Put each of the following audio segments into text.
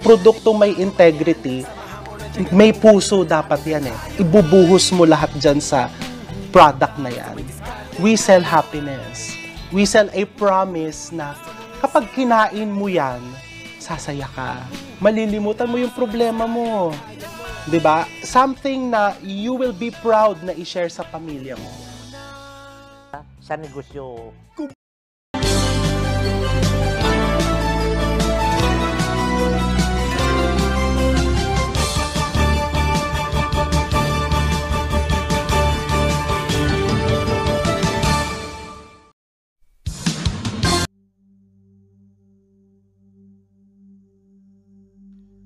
produktong may integrity, may puso dapat yan eh. Ibubuhos mo lahat dyan sa product na yan. We sell happiness. We sell a promise na kapag kinain mo yan, sasaya ka. Malilimutan mo yung problema mo. 'Di ba? Something na you will be proud na i-share sa pamilya mo. Sa negosyo.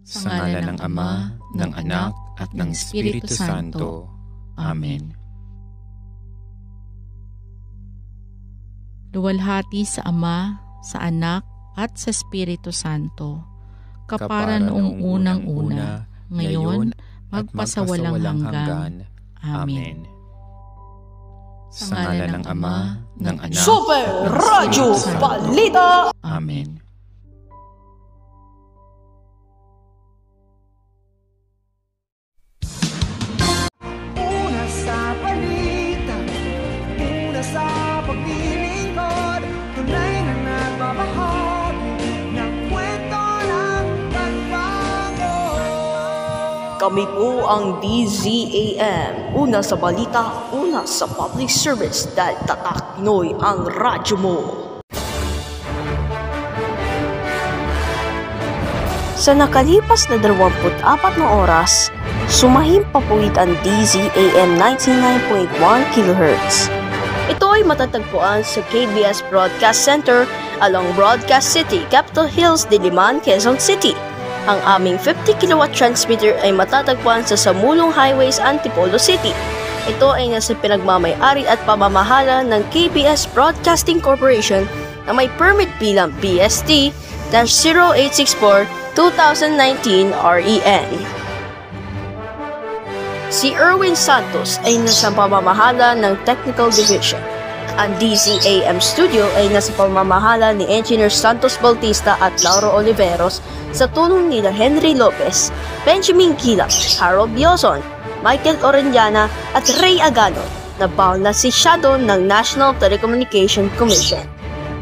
Sa ngalan ng Ama, ng Anak, at ng Espiritu Santo. Amen. Luwalhati sa Ama, sa Anak, at sa Espiritu Santo, kapara noong unang-una, ngayon, magpasawalang hanggan. Amen. Sa ngalan ng Ama, ng Anak, Super Radyo Balita! Amen. Kami po ang DZAM, una sa balita, una sa public service dahil tatak Pinoy ang radyo mo. Sa nakalipas na 24 na oras, sumahimpapawid ang DZAM 99.1 kHz. Ito ay matatagpuan sa KBS Broadcast Center along Broadcast City, Capitol Hills, Diliman, Quezon City. Ang aming 50 kW transmitter ay matatagpuan sa Samulong Highways, Antipolo City. Ito ay nasa pinagmamay-ari at pamamahala ng KBS Broadcasting Corporation na may permit bilang BST-0864-2019 REN. Si Erwin Santos ay nasa pamamahala ng Technical Division. Ang DZAM Studio ay nasa pamamahala ni Engineer Santos Bautista at Lauro Oliveros sa tulong nila Henry Lopez, Benjamin Gila, Harold Bioson, Michael Orellana at Ray Agano na balansisyado ng National Telecommunication Commission.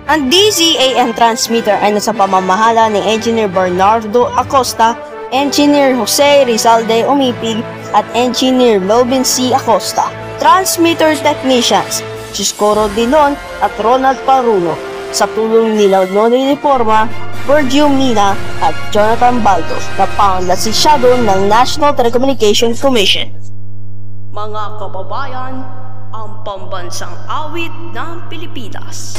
Ang DZAM transmitter ay nasa pamamahala ni Engineer Bernardo Acosta, Engineer Jose Rizalde Umipig at Engineer Melvin C. Acosta. Transmitter technicians Ciscoro Dilon at Ronald Paruno sa tulong nila Noni Reforma, Virgil Mina at Jonathan Baldo na panglasinsyado ng National Telecommunication Commission. Mga kababayan, ang pambansang awit ng Pilipinas.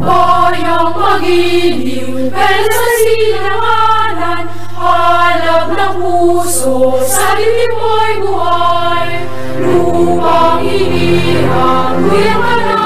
Bayang magiliw, pero sa silanganan, halab ng puso, sa dibdib mo'y buhay. Lupang inihang, nguyang